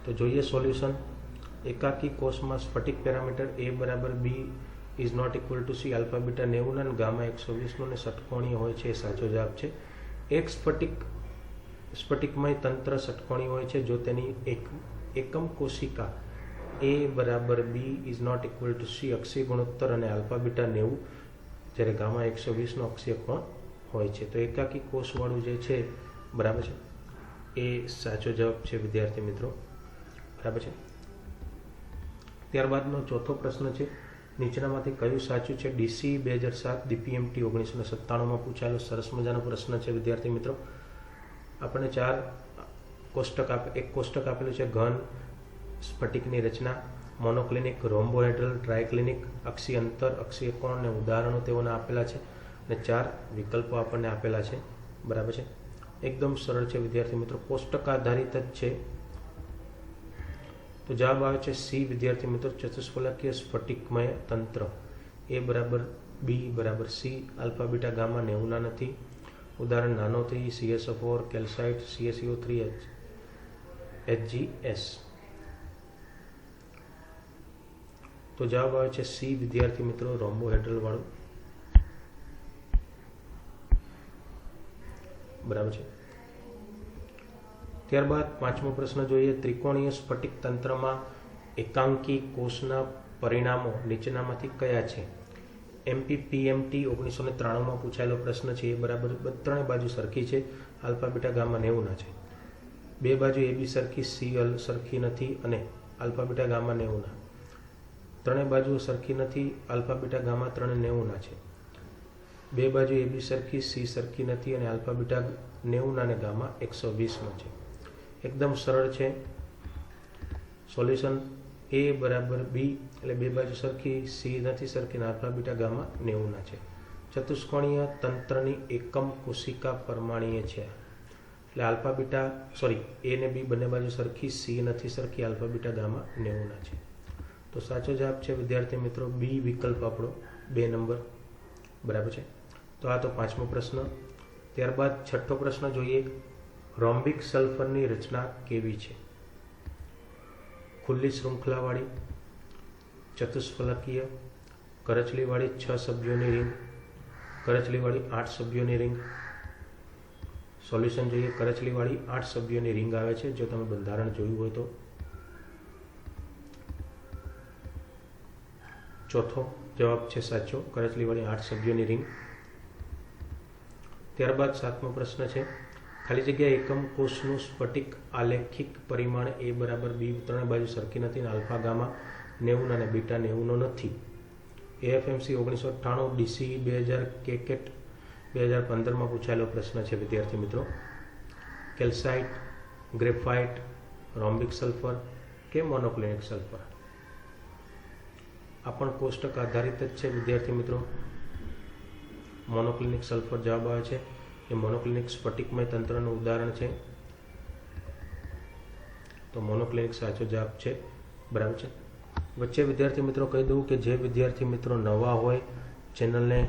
તો જોઈએ સોલ્યુશન. એકાકી કોષમાં સ્ફટિક parameter A = B ≠ C, alpha beta 90 અને ગામા 120 ને ષટકોણીય હોય છે, એ સાચો જવાબ છે. એક સ્ફટિકમય તંત્ર ષટકોણીય હોય છે જો તેની એકમ કોશિકા A = B ≠ C અક્ષીય ગુણોત્તર અને આલ્ફા બીટા 90, જ્યારે ગામા 120નો અક્ષીય કોણ હોય છે. તો એકાકી કોષવાળું જે છે, બરાબર છે, એ સાચો જવાબ છે વિદ્યાર્થી મિત્રો, બરાબર છે. ત્યારબાદનો ચોથો પ્રશ્ન છે, નીચેનામાંથી કયું સાચું છે? DC 2007, DPMT 1997માં પૂછાયેલો સરસ મજાનો પ્રશ્ન છે વિદ્યાર્થી મિત્રો. આપણને 4 કોષ્ટક આપેલું છે. ઘન સ્ફટિકની રચના, મોનોક્લિનિક, રોમ્બોહેડ્રલ, ટ્રાયક્લિનિક, અક્ષીય અંતર, અક્ષીય કોણ અને ઉદાહરણો તેઓના આપેલા છે અને 4 વિકલ્પો આપણને આપેલા છે, બરાબર છે. એકદમ સરળ છે વિદ્યાર્થી મિત્રો, કોષ્ટક આધારિત જ છે. તો જવાબ આવે છે C વિદ્યાર્થી મિત્રો, ચતુષ્ફલકીય સ્ફટિકમય તંત્ર. A = B = C, alpha beta gamma 90 નથી. ઉદાહરણ નાનો 3, CSO4, કેલ્સાઇટ, CaCO3, HgS. તો જવાબ આવે છે C વિદ્યાર્થી મિત્રો, રોમ્બોહેડ્રલ વાળું, બરાબર છે. ત્યારબાદ પાંચમો પ્રશ્ન જોઈએ. ત્રિકોણીય સ્ફટિક તંત્રમાં એકાંકી કોષના પરિણામો નીચેનામાંથી કયા છે? MPPMT 1993માં પૂછાયેલો પ્રશ્ન છે. એ બરાબર 3 બાજુ સરખી છે, આલ્ફા બીટા ગામા 90 છે. 2 બાજુ AB સરખી, C સરખી નથી અને આલ્ફા બીટા ગામા 90. ત્રણેય બાજુઓ સરખી નથી, આલ્ફા બીટા ગામા ત્રણે 90ના છે. બે બાજુ AB સરખી, C સરખી નથી અને આલ્ફા બીટા 90ના અને ગામા 120નો છે. એકદમ સરળ છે. સોલ્યુશન A બરાબર B, એટલે બે બાજુ સરખી, C નથી સરખી અને આલ્ફા બીટા ગામા 90ના છે. ચતુષ્કોણીય તંત્રની એકમ કોશિકા પરમાણીય છે. એટલે આલ્ફા બીટા A ને B બંને બાજુ સરખી, C નથી સરખી, આલ્ફા બીટા ગામા 90ના છે. તો સાચો જવાબ છે વિદ્યાર્થી મિત્રો B વિકલ્પ આપણો 2 નંબર. બરાબર છે. તો આ તો 5મો પ્રશ્ન. ત્યારબાદ 6થો પ્રશ્ન જોઈએ. રોમ્બિક સલ્ફરની રચના કેવી છે? ખુલ્લી શૃંખલાવાળી, ચતુષ્ફલકીય, કરચલીવાળી 6 સભ્યોની રિંગ, કરચલીવાળી 8 સભ્યોની રિંગ. સોલ્યુશન જોઈએ. કરચલીવાળી 8 સભ્યોની રિંગ આવે છે, જો તમે બંધારણ જોયું હોય તો. ચોથો જવાબ છે સાચો, કરચલીવાળી 8 સભ્યોની રિંગ. ત્યારબાદ 7મો પ્રશ્ન છે. ખાલી જગ્યા એકમ કોષનું સ્ફટિક આલેખિક પરિમાણ A બરાબર B ત્રણે બાજુ સરખી નથી અને આલ્ફા ગામા 90 અને બીટા 90નો નથી. AFMC 1998, DCE 2000, KCAT 2015માં પૂછાયેલો પ્રશ્ન છે વિદ્યાર્થી મિત્રો. કેલ્સાઇટ, ગ્રેફાઇટ, રોમ્બિક સલ્ફર કે મોનોક્લિનિક સલ્ફર? આ પણ કોષ્ટક આધારિત જ છે વિદ્યાર્થી મિત્રો. મોનોક્લિનિક સલ્ફર જવાબ આવે છે. એ મોનોક્લિનિક સ્ફટિકમય તંત્રનું ઉદાહરણ છે. તો મોનોક્લિનિક સાચો જવાબ છે. બરાબર છે. વચ્ચે વિદ્યાર્થી મિત્રો કહી દઉં કે જે વિદ્યાર્થી મિત્રો નવા હોય ચેનલને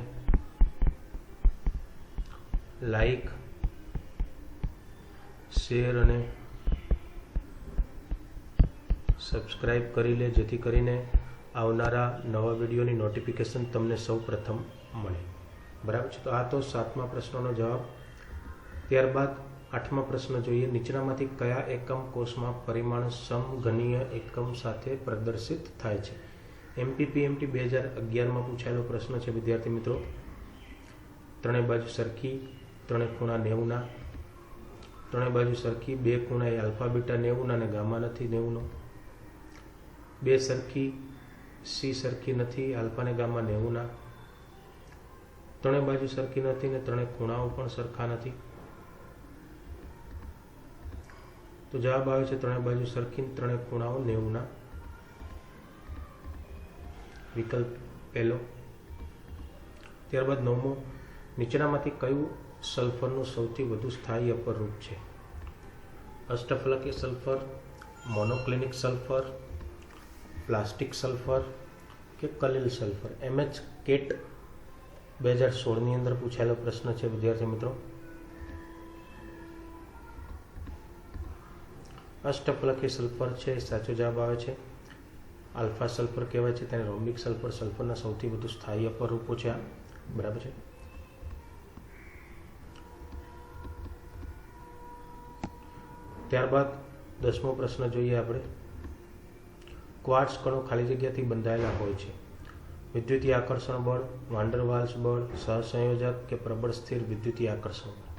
લાઈક, શેર અને સબસ્ક્રાઈબ કરી લે, જેથી કરીને આવનારા નવા વિડીયોની નોટિફિકેશન તમને સૌ પ્રથમ મળે. બરાબર છે. તો આ તો 7મા પ્રશ્નનો જવાબ. ત્યારબાદ 8મા પ્રશ્ન જોઈએ. નીચેનામાંથી કયા એકમ કોષમાં પરિમાણ સમઘનીય એકમ સાથે પ્રદર્શિત થાય છે? MPPMT 2011માં પૂછાયેલો પ્રશ્ન છે વિદ્યાર્થી મિત્રો. ત્રણે બાજુ સરખી, ત્રણે ખૂણા 90ના, ત્રણે બાજુ સરખી, બે ખૂણા એ આલ્ફા બીટા 90ના અને ગામા નથી 90નો, બે સરખી, C સરખી નથી, આલ્ફા ને ગામા 90ના, ત્રણે બાજુ સરખી નથી ને ત્રણે ખૂણાઓ પણ સરખા નથી. તો જવાબ આવે છે ત્રણે બાજુ સરખી, ત્રણે ખૂણાઓ 90ના. વિકલ્પ પહેલો. ત્યારબાદ 9મો. નીચેનામાંથી કયું સલ્ફરનું સૌથી વધુ સ્થાયી અપરરૂપ છે? અષ્ટફલકીય સલ્ફર, મોનોક્લિનિક સલ્ફર, પ્લાસ્ટિક સલ્ફર કે કલીલ સલ્ફર? MHCAT 2016ની અંદર પૂછાયેલો પ્રશ્ન છે વિદ્યાર્થી મિત્રો. અષ્ટફલકીય સલ્ફર છે સાચો જવાબ આવે છે. આલ્ફા સલ્ફર કહેવાય છે તેને. રોમ્બિક સલ્ફર સલ્ફરના સૌથી વધુ સ્થાયી અપરૂપો છે આ. બરાબર છે. ત્યારબાદ 10મો પ્રશ્ન જોઈએ આપણે. ક્વાર્ટઝ કણો ખાલી જગ્યાથી બંધાયેલા હોય છે. વિદ્યુતીય આકર્ષણ બળ, વાન્ડર વાલ્સ બળ, સહસંયોજક કે પ્રબળ સ્થિર વિદ્યુતીય આકર્ષણ બળ?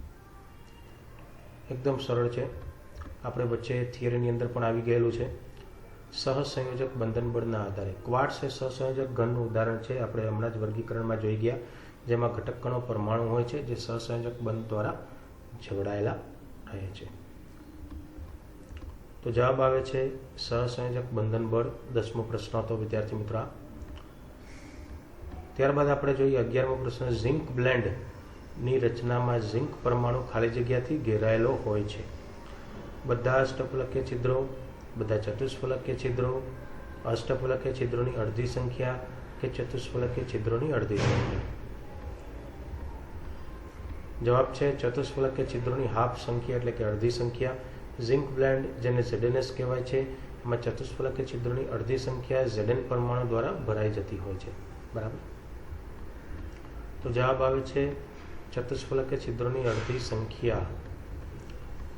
એકદમ સરળ છે. આપણે વચ્ચે થિયરીની અંદર પણ આવી ગયેલું છે. સહસંયોજક બંધન બળના આધારે. ક્વાર્ટઝ એ સહસંયોજક ઘનનું ઉદાહરણ છે. આપણે હમણાં જ વર્ગીકરણમાં જોઈ ગયા, જેમાં ઘટક કણો પરમાણુ હોય છે જે સહસંયોજક બંધ દ્વારા જોડાયેલા રહે છે. તો જવાબ આવે છે સહસંયોજક બંધન બળ. 10મો પ્રશ્ન હતો વિદ્યાર્થી મિત્રો. ત્યારબાદ આપણે જોઈએ 11મો પ્રશ્ન. ઝિંક બ્લેન્ડની રચનામાં ઝિંક પરમાણુ ખાલી જગ્યાથી ઘેરાયેલો હોય છે. બધા અષ્ટફલકીય છિદ્રો, બધા ચતુષ્ફલકીય છિદ્રો, અષ્ટફલકીય છિદ્રોની અડધી સંખ્યા કે ચતુષ્ફલકીય છિદ્રોની અડધી સંખ્યા? જવાબ છે ચતુષ્ફલકીય છિદ્રોની હાફ સંખ્યા એટલે કે અડધી સંખ્યા. ઝિંક બ્લેન્ડ જેને ZnS કહેવાય છે, એમાં ચતુષ્ફલકીય છિદ્રોની અડધી સંખ્યા Zn પરમાણુ દ્વારા ભરાઈ જતી હોય છે. બરાબર. તો જવાબ આવે છે ચતુષ્ફલકીય છિદ્રોની અડધી સંખ્યા.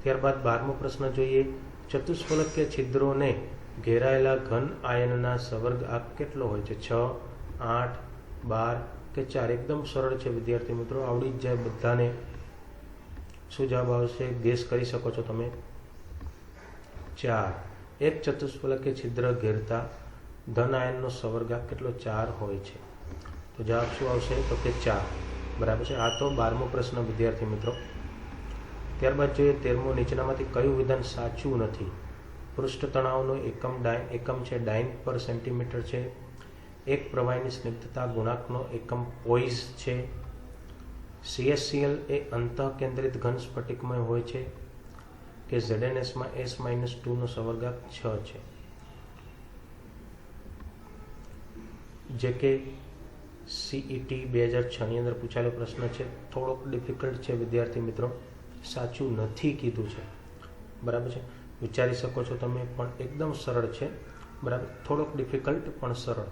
ત્યારબાદ 12મો પ્રશ્ન જોઈએ. ચતુષ્ફલકીય છિદ્રોને ઘેરાયેલા ઘન આયનના સવર્ગ આંક કેટલો હોય છે? 6, 8, 12 કે 4? એકદમ સરળ છે વિદ્યાર્થી મિત્રો, આવડી જ જાય બધાને. શું જવાબ આવશે ગેસ કરી શકો છો તમે? 4. એક ચતુષ્ફલકીય છિદ્ર ઘેરતા ધન આયનનો સવર્ગાંક કેટલો? 4 હોય છે. તો જવાબ શું આવશે? તો કે 4. બરાબર છે. આ તો 12મો પ્રશ્ન વિદ્યાર્થી મિત્રો. ત્યારબાદ જોઈએ 13મો. નીચેનામાંથી કયું વિધાન સાચું નથી? પૃષ્ઠ તણાવનો એકમ છે ડાઇન પર સેન્ટીમીટર છે. એક પ્રવાહીની સ્નિગ્ધતા ગુણાંકનો એકમ પોઈઝ છે. CaCl એ અંતઃકેન્દ્રિત ઘન સ્ફટિકમય હોય છે કે ZnSમાં S-2નો સવર્ગાંક 6 છે. જે કે CET 2006ની અંદર પૂછાયેલો પ્રશ્ન છે. થોડોક ડિફિકલ્ટ છે વિદ્યાર્થી મિત્રો, સાચું નથી કીધું છે. બરાબર છે. વિચારી શકો છો તમે, પણ એકદમ સરળ છે. બરાબર, થોડોક ડિફિકલ્ટ પણ સરળ.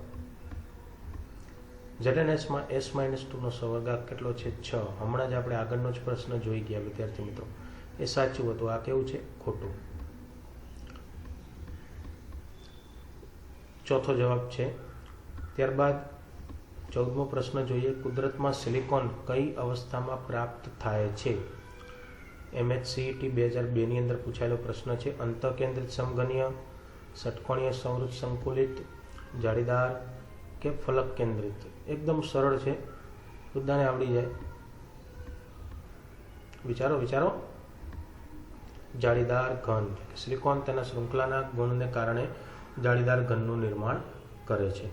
ZnSમાં S-2નો સવર્ગાંક કેટલો છે? 6. હમણાં જ આપણે આગળનો જ પ્રશ્ન જોઈ ગયા વિદ્યાર્થી મિત્રો. એ સાચું હતું. આ કેવું છે? ખોટું. ચોથો જવાબ છે. ત્યારબાદ 14મો પ્રશ્ન જોઈએ. કુદરતમાં સિલિકોન કઈ અવસ્થામાં પ્રાપ્ત થાય છે? MHCET 2002ની અંદર પૂછાયેલો પ્રશ્ન છે. અંતઃકેન્દ્રિત સમઘનીય, ષટકોણીય સંવૃત સંકુલિત, જાળીદાર કે ફલક કેન્દ્રિત? એકદમ સરળ છે, બધાને આવડી જાય. વિચારો. જાળીદાર ઘન. સિલિકોન તેના શૃંખલાના ગુણને કારણે જાળીદાર ઘનનું નિર્માણ કરે છે.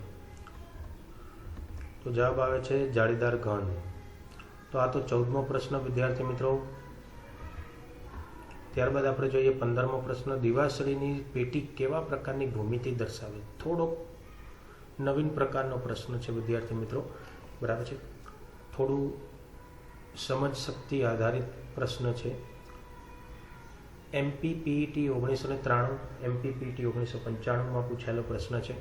તો જવાબ આવે છે જાળીદાર ઘન. તો આ તો 14મો પ્રશ્ન વિદ્યાર્થી મિત્રો. ત્યારબાદ આપણે જોઈએ 15મો પ્રશ્ન. દિવાસળીની પેટી કેવા પ્રકારની ભૂમિતિ દર્શાવે? થોડોક નવીન પ્રકારનો પ્રશ્ન છે વિદ્યાર્થી મિત્રો. બરાબર છે. થોડું સમજ શક્તિ આધારિત પ્રશ્ન છે. MPPET 1993, MPPET 1995માં પૂછાયેલો પ્રશ્ન છે.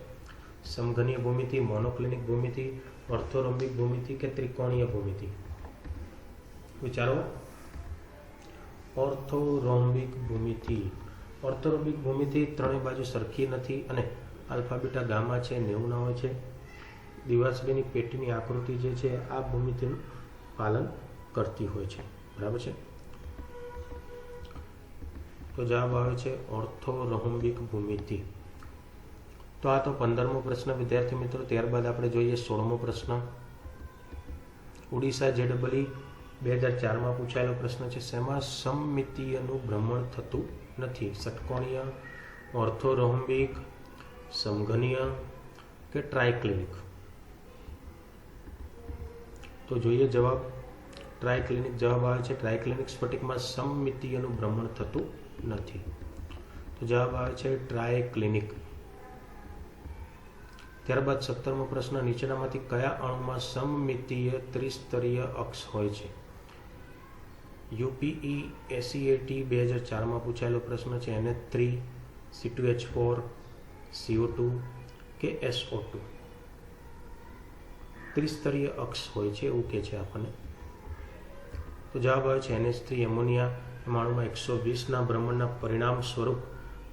સમઘનીય ભૂમિતિ, મોનોક્લિનિક ભૂમિતિ, ઓર્થોરોમ્બિક ભૂમિતિ કે ત્રિકોણીય ભૂમિતિ? વિચારો. ઓર્થોરોમ્બિક ભૂમિતિ. ઓર્થોરોમ્બિક ભૂમિતિ ત્રણેય બાજુ સરખી નથી અને આલ્ફા બીટા ગામા છે 90 હોય છે. દિવાસળીની પેટીની આકૃતિ જે છે આ ભૂમિતિનું પાલન કરતી હોય છે. બરાબર છે. તો જવાબ આવે છે ઓર્થોરોમ્બિક ભૂમિતિ. તો આ તો 15મો પ્રશ્ન વિદ્યાર્થી મિત્રો. ત્યારબાદ આપણે જોઈએ 16મો પ્રશ્ન. ઓડિશા JEE 2004માં પૂછાયેલો પ્રશ્ન છે. શેમાં સમમિતીયનું ભ્રમણ થતું નથી? ષટકોણીય, ઓર્થોરોમ્બિક, સમઘનીય કે ટ્રાયક્લિનિક? તો જોઈએ જવાબ. ટ્રાયક્લિનિક જવાબ આવે છે. ટ્રાયક્લિનિક સ્ફટિકમાં સમમિતીયનું ભ્રમણ થતું નથી. તો જવાબ આવે છે ટ્રાયક્લિનિક. ત્યારબાદ 17મો પ્રશ્ન. નીચેનામાંથી કયા અણુમાં સમમિતીય ત્રિસ્તરીય અક્ષ હોય છે? UPE ACET 2004માં પૂછાયેલો પ્રશ્ન છે. NH3, C2H4, CO2 કે SO2? ત્રિસ્તરીય અક્ષ હોય છે એવું કે છે આપણને. તો જવાબ આવે છે NH3. એમોનિયા અણુમાં 120ના ભ્રમણના પરિણામ સ્વરૂપ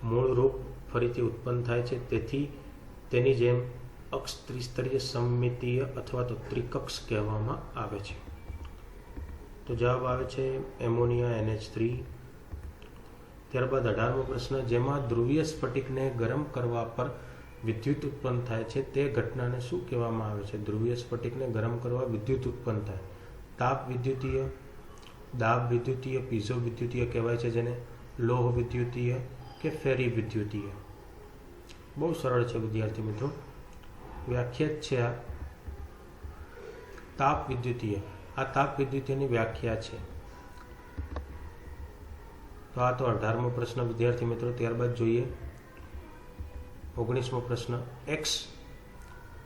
મૂળ રૂપ ફરીથી ઉત્પન્ન થાય છે. તેથી તેની જેમ અક્ષ ત્રિસ્તરીય, સમમિતીય અથવા તો ત્રિકક્ષ કહેવામાં આવે છે. તો જવાબ આવે છે એમોનિયા NH3. ત્યારબાદ 18મો પ્રશ્ન. જેમાં ધ્રુવીય સ્ફટિકને ગરમ કરવા પર વિદ્યુત ઉત્પન્ન થાય છે તે ઘટનાને શું કહેવામાં આવે છે? ધ્રુવીય સ્ફટિકને ગરમ કરવા વિદ્યુત ઉત્પન્ન થાય. તાપ વિદ્યુતીય, દાબ વિદ્યુતીય, પીઝો વિદ્યુતીય કહેવાય છે જેને, લોહ વિદ્યુતીય કે ફેરી વિદ્યુતીય? બહુ સરળ છે વિદ્યાર્થી મિત્રો. વ્યાખ્યા છે આ તાપ વિદ્યુતીય. આ તાપ વિદ્યુતીયની વ્યાખ્યા છે. તો આ તો 18મો પ્રશ્ન વિદ્યાર્થી મિત્રો. ત્યારબાદ જોઈએ 19મો પ્રશ્ન. X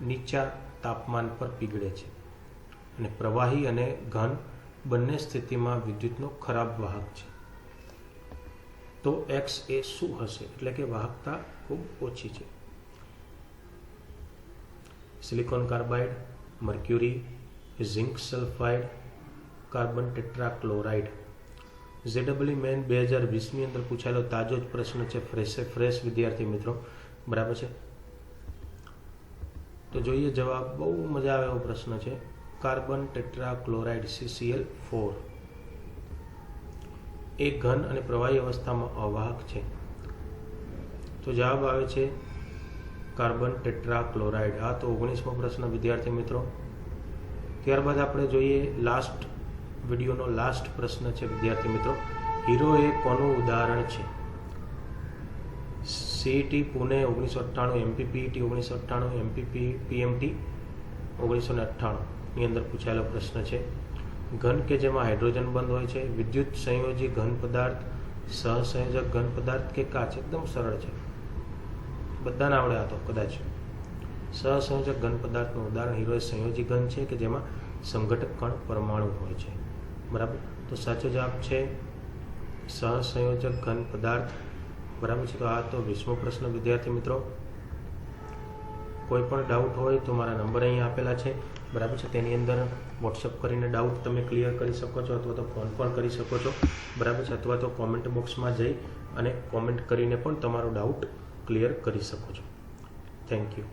નીચા તાપમાન પર પીગળે છે અને પ્રવાહી અને ઘન બંને સ્થિતિમાં વિદ્યુતનો ખરાબ વાહક છે. તો X એ શું હશે? એટલે કે વાહકતા ખૂબ ઓછી છે. Silicon carbide, mercury, zinc sulphide, carbon tetrachloride? JEE main 2020ની અંદર પૂછાયેલો તાજો જ પ્રશ્ન છે. ફ્રેશ વિદ્યાર્થી મિત્રો. બરાબર છે. તો જોઈએ જવાબ. બહુ મજા આવે એવો પ્રશ્ન છે. કાર્બન ટેટ્રાક્લોરાઇડ CCl4 એ ઘન અને પ્રવાહી અવસ્થામાં અવાહક છે. તો જવાબ આવે છે કાર્બન ટેટ્રાક્લોરાઇડ. આ તો 19મો પ્રશ્ન વિદ્યાર્થી મિત્રો. ત્યારબાદ આપણે જોઈએ લાસ્ટ વિડીયોનો લાસ્ટ પ્રશ્ન છે વિદ્યાર્થી મિત્રો. હીરો એ કોનું ઉદાહરણ છે? સીઈટી પુણે 1998, એમપીપીઈટી 1998, એમપીપીએમટી 1998 ની અંદર પૂછાયેલો પ્રશ્ન છે. ઘન કે જેમાં હાઇડ્રોજન બંધ હોય છે, વિદ્યુત સંયોજી ઘન પદાર્થ, સહસંયોજક ઘન પદાર્થ કે કાચ. એકદમ સરળ છે, બધાને આવડે. આ તો કદાચ સહસંયોજક ઘન પદાર્થનું ઉદાહરણ હીરો એ સંયોજી ઘન છે કે જેમાં સંઘટક કણ પરમાણુ હોય છે. બરાબર, તો સાચો જવાબ છે સહસંયોજક ઘન પદાર્થ. બરાબર છે. તો આ તો 20મો પ્રશ્ન વિદ્યાર્થી મિત્રો. કોઈ પણ ડાઉટ હોય તો મારા નંબર અહીં આપેલા છે. બરાબર છે, તેની અંદર વોટ્સઅપ કરીને ડાઉટ તમે ક્લિયર કરી શકો છો, અથવા તો ફોન પણ કરી શકો છો. બરાબર છે, અથવા તો કોમેન્ટ બોક્સમાં જઈ અને કોમેન્ટ કરીને પણ તમારો ડાઉટ ક્લિયર કરી શકો છો. Thank you.